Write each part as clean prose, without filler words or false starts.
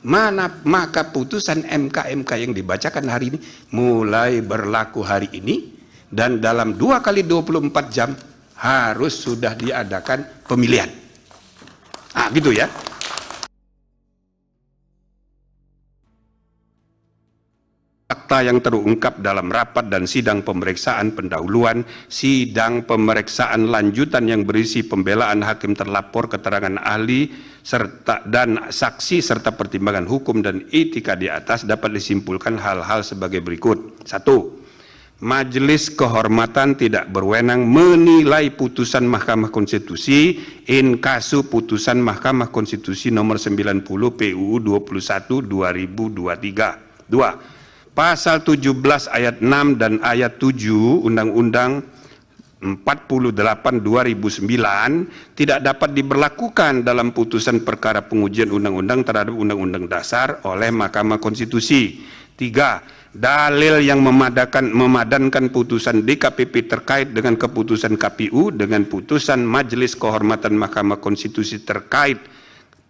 maka putusan MK yang dibacakan hari ini mulai berlaku hari ini, dan dalam 2 kali 24 jam harus sudah diadakan pemilihan. Ah, gitu ya. Fakta yang terungkap dalam rapat dan sidang pemeriksaan pendahuluan, sidang pemeriksaan lanjutan yang berisi pembelaan hakim terlapor, keterangan ahli, dan saksi, serta pertimbangan hukum dan etika di atas dapat disimpulkan hal-hal sebagai berikut. 1. Majelis Kehormatan tidak berwenang menilai putusan Mahkamah Konstitusi in casu putusan Mahkamah Konstitusi nomor 90 PUU 21 2023. 2. Pasal 17 ayat 6 dan ayat 7 Undang-Undang 48 2009 tidak dapat diberlakukan dalam putusan perkara pengujian undang-undang terhadap Undang-Undang Dasar oleh Mahkamah Konstitusi. 3. Dalil yang memadankan putusan DKPP terkait dengan keputusan KPU dengan putusan Majelis Kehormatan Mahkamah Konstitusi terkait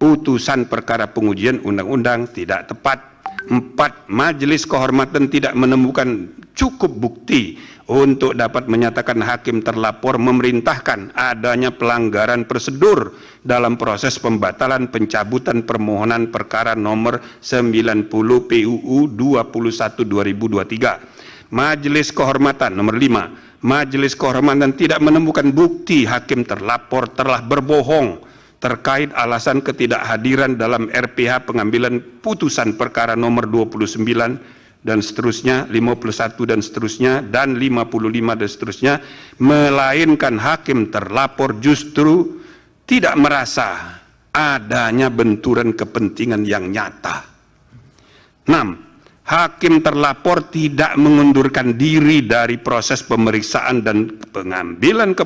putusan perkara pengujian undang-undang tidak tepat. 4. Majelis Kehormatan tidak menemukan cukup bukti untuk dapat menyatakan hakim terlapor memerintahkan adanya pelanggaran prosedur dalam proses pembatalan pencabutan permohonan perkara nomor 90 PUU 21 2023. Majelis Kehormatan nomor 5. Majelis Kehormatan tidak menemukan bukti hakim terlapor telah berbohong terkait alasan ketidakhadiran dalam RPH pengambilan putusan perkara nomor 29 dan seterusnya, 51 dan seterusnya, dan 55 dan seterusnya, melainkan hakim terlapor justru tidak merasa adanya benturan kepentingan yang nyata. 6. Hakim terlapor tidak mengundurkan diri dari proses pemeriksaan dan pengambilan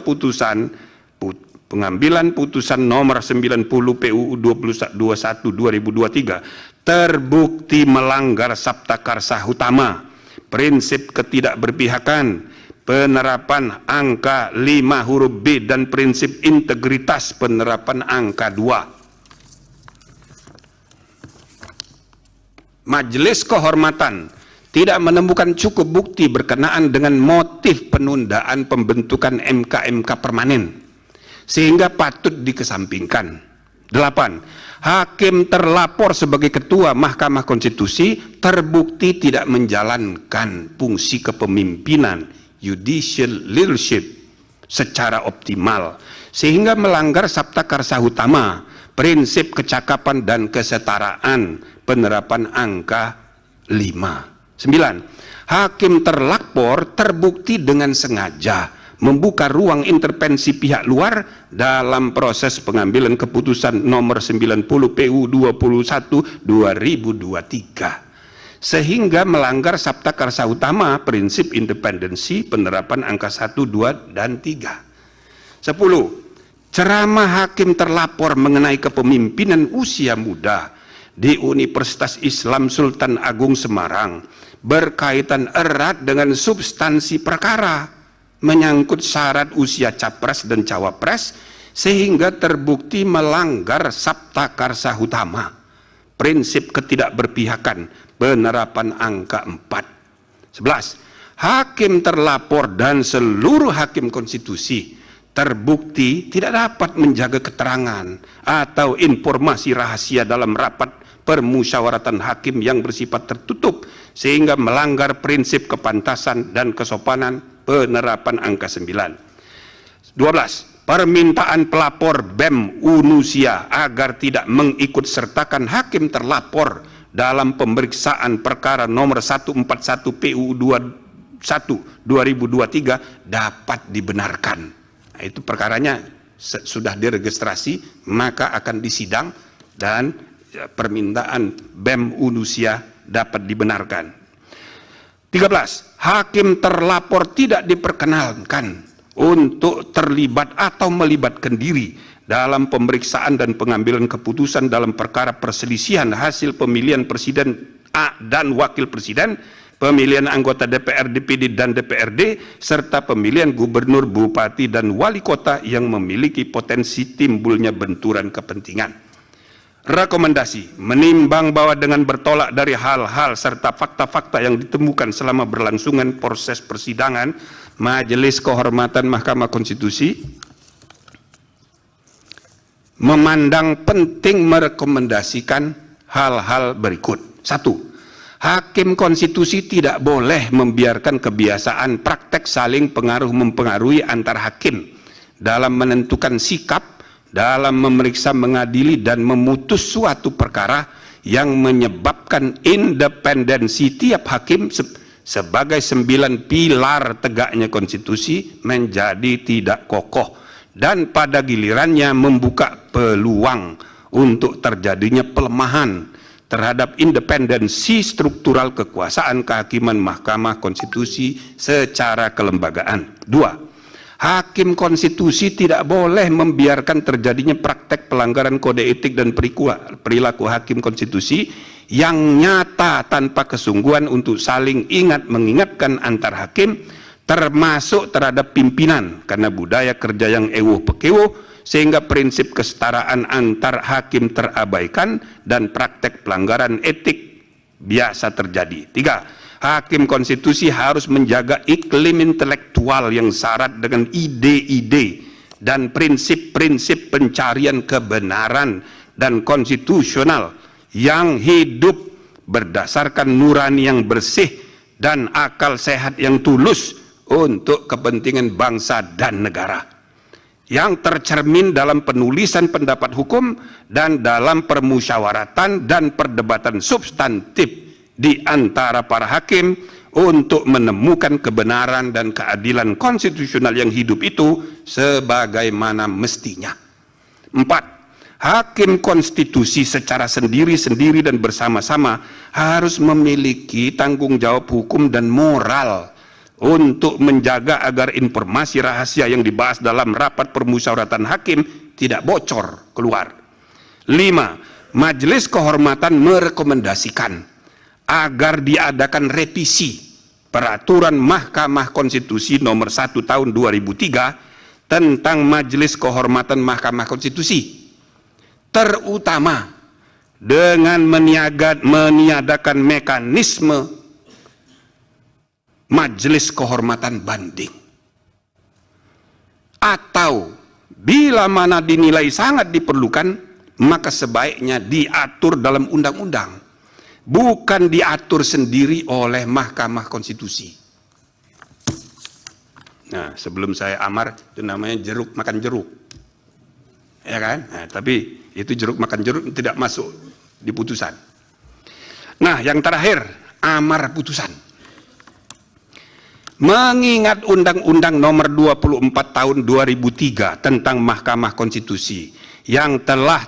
putusan nomor 90 PUU 21 2023 terbukti melanggar Sabta Karsa Utama, prinsip ketidakberpihakan, penerapan angka 5 huruf B, dan prinsip integritas penerapan angka 2. Majelis Kehormatan tidak menemukan cukup bukti berkenaan dengan motif penundaan pembentukan MK permanen, sehingga patut dikesampingkan. 8. Hakim terlapor sebagai Ketua Mahkamah Konstitusi terbukti tidak menjalankan fungsi kepemimpinan judicial leadership secara optimal, sehingga melanggar Sabta Karsa Utama, prinsip kecakapan dan kesetaraan, penerapan angka 5. 9. Hakim terlapor terbukti dengan sengaja membuka ruang intervensi pihak luar dalam proses pengambilan keputusan nomor 90 PU 21 2023, sehingga melanggar Sabta Karsa Utama, prinsip independensi, penerapan angka 1, 2, dan 3. 10. Ceramah hakim terlapor mengenai kepemimpinan usia muda di Universitas Islam Sultan Agung Semarang berkaitan erat dengan substansi perkara, menyangkut syarat usia capres dan cawapres, sehingga terbukti melanggar Sabta Karsa Utama, prinsip ketidakberpihakan, penerapan angka 4. 11. Hakim terlapor dan seluruh hakim konstitusi terbukti tidak dapat menjaga keterangan atau informasi rahasia dalam rapat permusyawaratan hakim yang bersifat tertutup, sehingga melanggar prinsip kepantasan dan kesopanan, penerapan angka 9. 12. Permintaan pelapor BEM Unusia agar tidak mengikut sertakan hakim terlapor dalam pemeriksaan perkara nomor 141 PUU 21 2023 dapat dibenarkan. Nah, itu perkaranya sudah diregistrasi, maka akan disidang dan permintaan BEM Unusia dapat dibenarkan. 13. Hakim terlapor tidak diperkenankan untuk terlibat atau melibatkan diri dalam pemeriksaan dan pengambilan keputusan dalam perkara perselisihan hasil pemilihan presiden dan wakil presiden, pemilihan anggota DPR, DPD, dan DPRD, serta pemilihan gubernur, bupati, dan wali kota yang memiliki potensi timbulnya benturan kepentingan. Rekomendasi, menimbang bahwa dengan bertolak dari hal-hal serta fakta-fakta yang ditemukan selama berlangsungan proses persidangan, Majelis Kehormatan Mahkamah Konstitusi memandang penting merekomendasikan hal-hal berikut. 1. Hakim konstitusi tidak boleh membiarkan kebiasaan praktek saling pengaruh-mempengaruhi antar hakim dalam menentukan sikap, dalam memeriksa, mengadili, dan memutus suatu perkara yang menyebabkan independensi tiap hakim sebagai 9 pilar tegaknya konstitusi menjadi tidak kokoh dan pada gilirannya membuka peluang untuk terjadinya pelemahan terhadap independensi struktural kekuasaan kehakiman Mahkamah Konstitusi secara kelembagaan. 2. Hakim konstitusi tidak boleh membiarkan terjadinya praktek pelanggaran kode etik dan perilaku hakim konstitusi yang nyata tanpa kesungguhan untuk saling ingat mengingatkan antar hakim, termasuk terhadap pimpinan, karena budaya kerja yang ewuh pekewo sehingga prinsip kesetaraan antar hakim terabaikan dan praktek pelanggaran etik biasa terjadi. 3. Hakim konstitusi harus menjaga iklim intelektual yang syarat dengan ide-ide dan prinsip-prinsip pencarian kebenaran dan konstitusional yang hidup berdasarkan nurani yang bersih dan akal sehat yang tulus untuk kepentingan bangsa dan negara, yang tercermin dalam penulisan pendapat hukum dan dalam permusyawaratan dan perdebatan substantif di antara para hakim untuk menemukan kebenaran dan keadilan konstitusional yang hidup itu sebagaimana mestinya. 4. Hakim konstitusi secara sendiri-sendiri dan bersama-sama harus memiliki tanggung jawab hukum dan moral untuk menjaga agar informasi rahasia yang dibahas dalam rapat permusyawaratan hakim tidak bocor keluar. 5. Majelis Kehormatan merekomendasikan agar diadakan revisi Peraturan Mahkamah Konstitusi nomor 1 tahun 2003 tentang Majelis Kehormatan Mahkamah Konstitusi, terutama dengan meniadakan mekanisme Majelis Kehormatan Banding, atau bila mana dinilai sangat diperlukan maka sebaiknya diatur dalam undang-undang, bukan diatur sendiri oleh Mahkamah Konstitusi. Nah, sebelum saya amar itu namanya jeruk makan jeruk, ya kan? Nah, tapi itu jeruk makan jeruk tidak masuk di putusan. Nah, yang terakhir, amar putusan. Mengingat Undang-Undang Nomor 24 Tahun 2003 tentang Mahkamah Konstitusi yang telah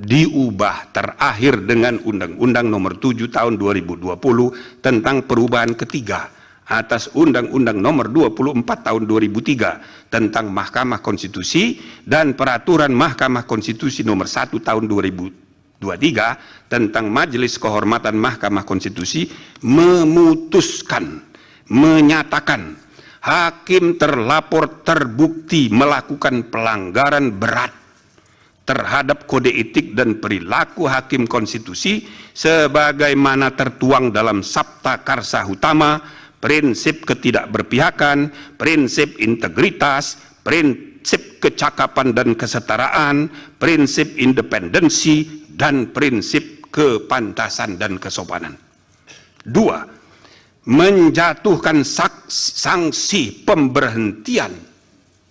diubah terakhir dengan Undang-Undang Nomor 7 Tahun 2020 tentang perubahan ketiga atas Undang-Undang Nomor 24 Tahun 2003 tentang Mahkamah Konstitusi dan Peraturan Mahkamah Konstitusi Nomor 1 Tahun 2023 tentang Majelis Kehormatan Mahkamah Konstitusi menyatakan hakim terlapor terbukti melakukan pelanggaran berat terhadap kode etik dan perilaku hakim konstitusi sebagaimana tertuang dalam Sabta Karsa Utama, prinsip ketidakberpihakan, prinsip integritas, prinsip kecakapan dan kesetaraan, prinsip independensi, dan prinsip kepantasan dan kesopanan. 2. Menjatuhkan sanksi pemberhentian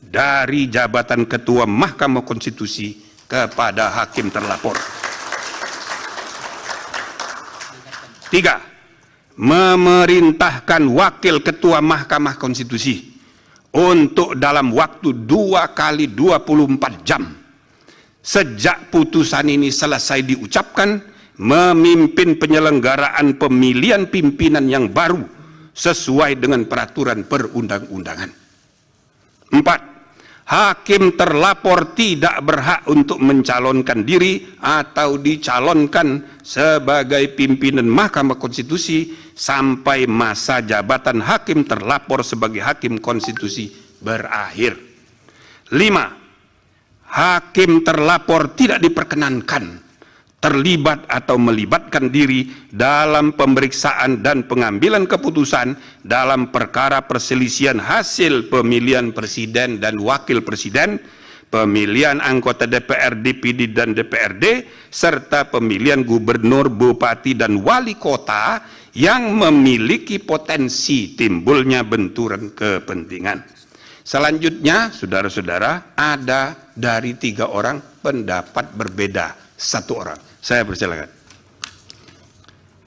dari jabatan Ketua Mahkamah Konstitusi kepada hakim terlapor. 3. Memerintahkan Wakil Ketua Mahkamah Konstitusi untuk dalam waktu 2 kali 24 jam sejak putusan ini selesai diucapkan memimpin penyelenggaraan pemilihan pimpinan yang baru sesuai dengan peraturan perundang-undangan. 4. Hakim terlapor tidak berhak untuk mencalonkan diri atau dicalonkan sebagai pimpinan Mahkamah Konstitusi sampai masa jabatan hakim terlapor sebagai hakim konstitusi berakhir. 5. Hakim terlapor tidak diperkenankan terlibat atau melibatkan diri dalam pemeriksaan dan pengambilan keputusan dalam perkara perselisihan hasil pemilihan presiden dan wakil presiden, pemilian anggota DPR, DPD, dan DPRD, serta pemilihan gubernur, bupati, dan wali kota yang memiliki potensi timbulnya benturan kepentingan. Selanjutnya, saudara-saudara, ada dari 3 orang pendapat berbeda, 1 orang. Saya persilakan.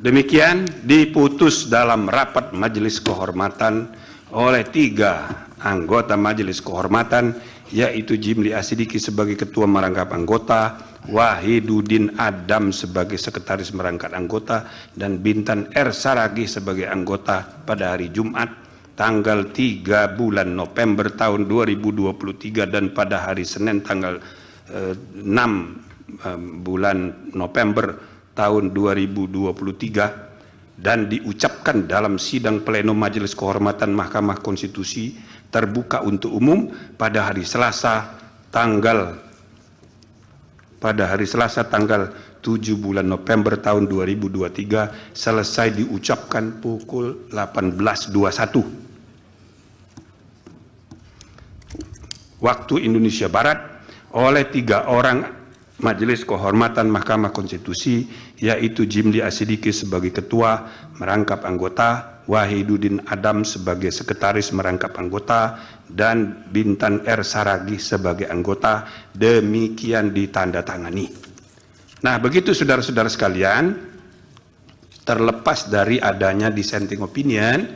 Demikian diputus dalam rapat Majelis Kehormatan oleh 3 anggota Majelis Kehormatan, yaitu Jimli Asidiki sebagai Ketua Merangkap Anggota, Wahiduddin Adam sebagai Sekretaris Merangkap Anggota, dan Bintan R. Saragih sebagai anggota pada hari Jumat tanggal 3 bulan November tahun 2023 dan pada hari Senin tanggal 6 bulan November tahun 2023 dan diucapkan dalam sidang pleno Majelis Kehormatan Mahkamah Konstitusi terbuka untuk umum pada hari Selasa tanggal 7 bulan November tahun 2023 selesai diucapkan pukul 18.21 waktu Indonesia Barat oleh 3 orang Majelis Kehormatan Mahkamah Konstitusi, yaitu Jimli Asidiki sebagai Ketua Merangkap Anggota, Wahiduddin Adam sebagai Sekretaris Merangkap Anggota, dan Bintan R. Saragih sebagai anggota. Demikian ditandatangani. Nah, begitu saudara-saudara sekalian, terlepas dari adanya dissenting opinion,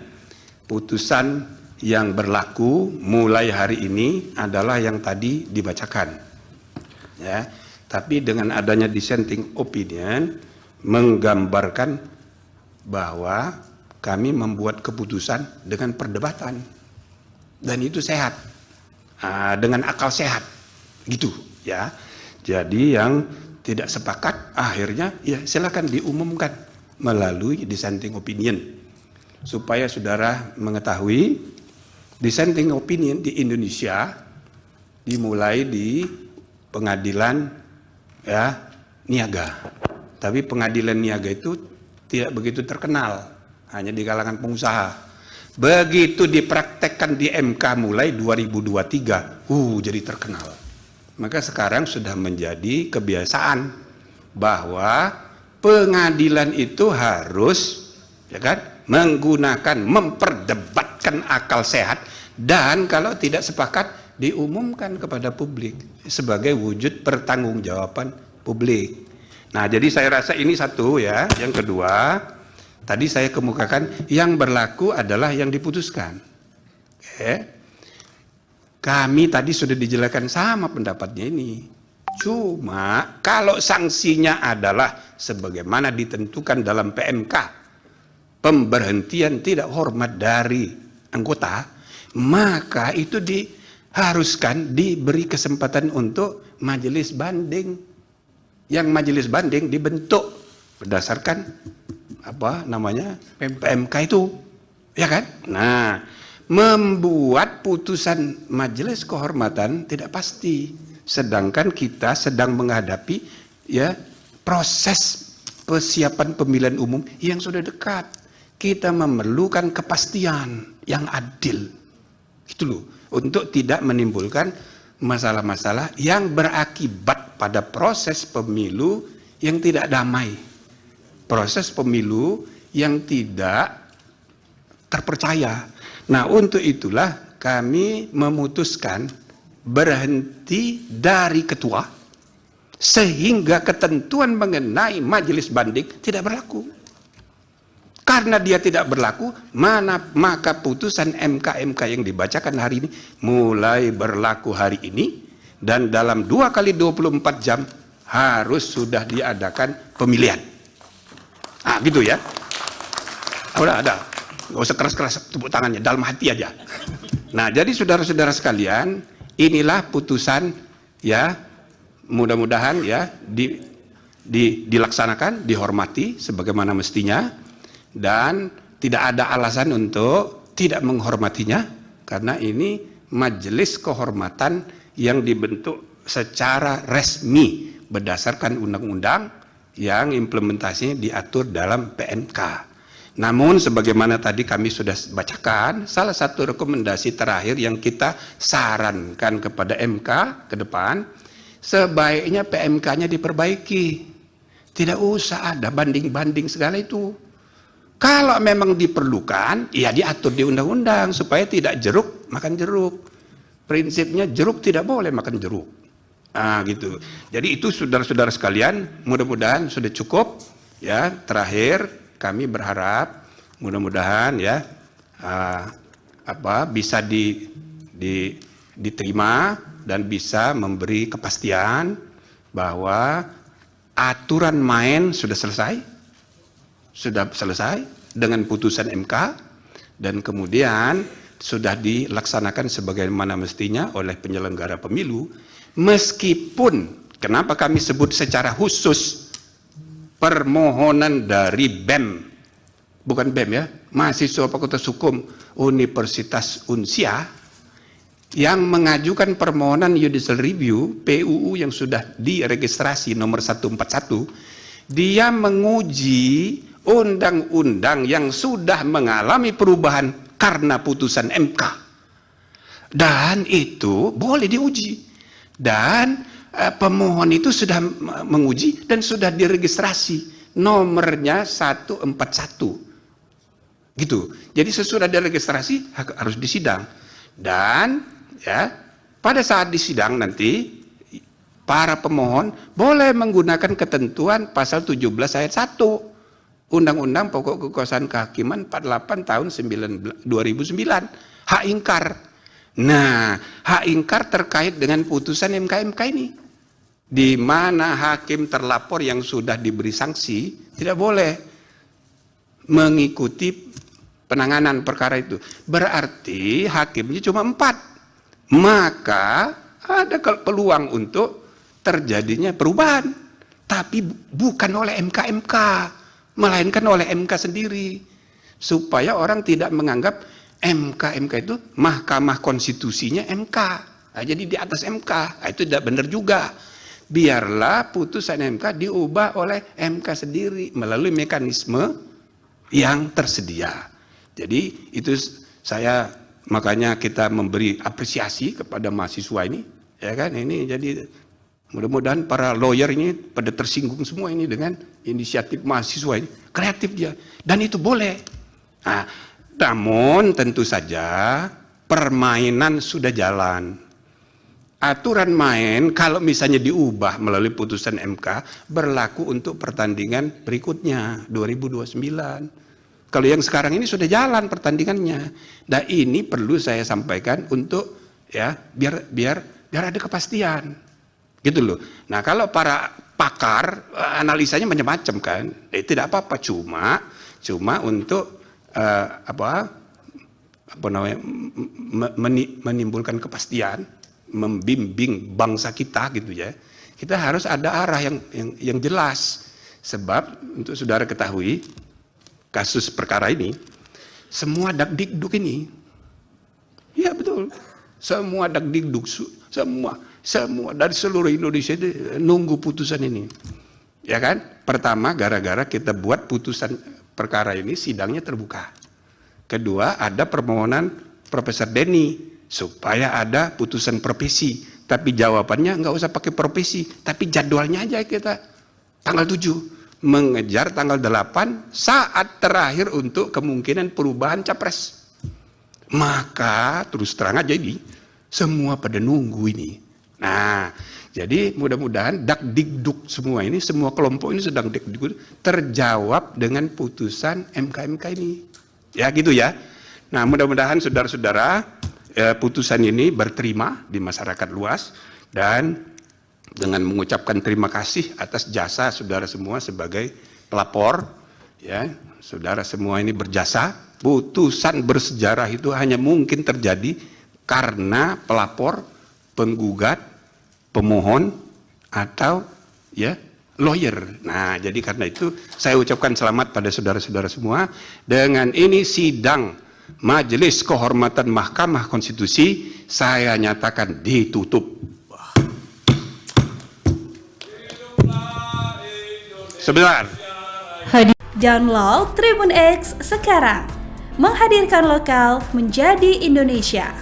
putusan yang berlaku mulai hari ini adalah yang tadi dibacakan. Ya, tapi dengan adanya dissenting opinion menggambarkan bahwa kami membuat keputusan dengan perdebatan dan itu sehat, dengan akal sehat, gitu ya. Jadi yang tidak sepakat akhirnya ya silakan diumumkan melalui dissenting opinion supaya saudara mengetahui dissenting opinion di Indonesia dimulai di pengadilan ya niaga, tapi pengadilan niaga itu tidak begitu terkenal, hanya di kalangan pengusaha. Begitu dipraktekkan di MK mulai 2023, jadi terkenal. Maka sekarang sudah menjadi kebiasaan bahwa pengadilan itu harus ya kan memperdebatkan akal sehat, dan kalau tidak sepakat diumumkan kepada publik sebagai wujud pertanggungjawaban publik. Nah, jadi saya rasa ini satu ya. Yang kedua, tadi saya kemukakan yang berlaku adalah yang diputuskan. Oke. Kami tadi sudah dijelaskan sama pendapatnya ini. Cuma kalau sanksinya adalah sebagaimana ditentukan dalam PMK, pemberhentian tidak hormat dari anggota, maka itu diharuskan diberi kesempatan untuk majelis banding. Yang majelis banding dibentuk berdasarkan PMK itu, ya kan? Nah, membuat putusan majelis kehormatan tidak pasti, sedangkan kita sedang menghadapi ya proses persiapan pemilihan umum yang sudah dekat. Kita memerlukan kepastian yang adil, gitu loh, untuk tidak menimbulkan masalah-masalah yang berakibat pada proses pemilu yang tidak damai, proses pemilu yang tidak terpercaya. Nah, untuk itulah kami memutuskan berhenti dari ketua sehingga ketentuan mengenai majelis banding tidak berlaku. Karena dia tidak berlaku, maka putusan MK yang dibacakan hari ini mulai berlaku hari ini, dan dalam 2 kali 24 jam harus sudah diadakan pemilihan. Gitu ya. Udah ada. Nggak usah keras-keras tepuk tangannya, dalam hati aja. Nah, jadi saudara-saudara sekalian, inilah putusan ya, mudah-mudahan ya dilaksanakan, dihormati sebagaimana mestinya. Dan tidak ada alasan untuk tidak menghormatinya, karena ini majelis kehormatan yang dibentuk secara resmi berdasarkan undang-undang yang implementasinya diatur dalam PMK. Namun sebagaimana tadi kami sudah bacakan, salah satu rekomendasi terakhir yang kita sarankan kepada MK ke depan, sebaiknya PMK-nya diperbaiki. Tidak usah ada banding-banding segala itu. Kalau memang diperlukan, ya diatur di undang-undang supaya tidak jeruk makan jeruk. Prinsipnya jeruk tidak boleh makan jeruk. Nah, gitu. Jadi itu saudara-saudara sekalian, mudah-mudahan sudah cukup. Ya, terakhir kami berharap mudah-mudahan ya bisa diterima dan bisa memberi kepastian bahwa aturan main sudah selesai dengan putusan MK dan kemudian sudah dilaksanakan sebagaimana mestinya oleh penyelenggara pemilu, meskipun kenapa kami sebut secara khusus permohonan dari BEM, bukan BEM ya, mahasiswa Fakultas Hukum Universitas Unsia yang mengajukan permohonan judicial review PUU yang sudah diregistrasi nomor 141, dia menguji undang-undang yang sudah mengalami perubahan karena putusan MK. Dan itu boleh diuji. Dan pemohon itu sudah menguji dan sudah diregistrasi nomornya 141 gitu. Jadi sesudah diregistrasi harus disidang dan ya pada saat disidang nanti para pemohon boleh menggunakan ketentuan pasal 17 ayat 1 Undang-Undang Pokok Kekuasaan Kehakiman 48 tahun 2009 hak ingkar. Nah, hak ingkar terkait dengan putusan MK ini, di mana hakim terlapor yang sudah diberi sanksi tidak boleh mengikuti penanganan perkara itu. Berarti hakimnya cuma 4. Maka ada peluang untuk terjadinya perubahan. Tapi bukan oleh MK, melainkan oleh MK sendiri. Supaya orang tidak menganggap MK itu Mahkamah Konstitusinya MK. Nah, jadi di atas MK. Nah, itu tidak benar juga. Biarlah putusan MK diubah oleh MK sendiri melalui mekanisme yang tersedia. Jadi itu saya makanya kita memberi apresiasi kepada mahasiswa ini, ya kan? Ini jadi mudah-mudahan para lawyer ini pada tersinggung semua ini dengan inisiatif mahasiswa ini, kreatif dia, dan itu boleh. Nah, namun tentu saja permainan sudah jalan. Aturan main kalau misalnya diubah melalui putusan MK berlaku untuk pertandingan berikutnya 2029. Kalau yang sekarang ini sudah jalan pertandingannya. Nah, ini perlu saya sampaikan untuk ya biar ada kepastian. Gitu loh. Nah, kalau para pakar analisanya macam-macam kan. Tidak apa-apa, cuma untuk menimbulkan kepastian, membimbing bangsa kita gitu ya. Kita harus ada arah yang jelas. Sebab untuk saudara ketahui kasus perkara ini semua dakdikduk ini. Ya betul. Semua dakdikduk semua dari seluruh Indonesia itu nunggu putusan ini. Ya kan? Pertama gara-gara kita buat putusan perkara ini sidangnya terbuka. Kedua ada permohonan Profesor Denny supaya ada putusan profesi, tapi jawabannya nggak usah pakai profesi, tapi jadwalnya aja kita tanggal 7 mengejar tanggal 8 saat terakhir untuk kemungkinan perubahan capres. Maka terus terang aja ini semua pada nunggu ini. Nah, jadi mudah-mudahan dakdikduk semua ini, semua kelompok ini sedang dakdikduk terjawab dengan putusan MK ini. Ya gitu ya. Nah, mudah-mudahan saudara-saudara putusan ini berterima di masyarakat luas dan dengan mengucapkan terima kasih atas jasa saudara semua sebagai pelapor, ya, saudara semua ini berjasa. Putusan bersejarah itu hanya mungkin terjadi karena pelapor, penggugat, pemohon atau ya lawyer. Nah, jadi karena itu saya ucapkan selamat pada saudara-saudara semua. Dengan ini sidang Majelis Kehormatan Mahkamah Konstitusi saya nyatakan ditutup. Sebentar. Download Tribun X sekarang. Menghadirkan lokal menjadi Indonesia.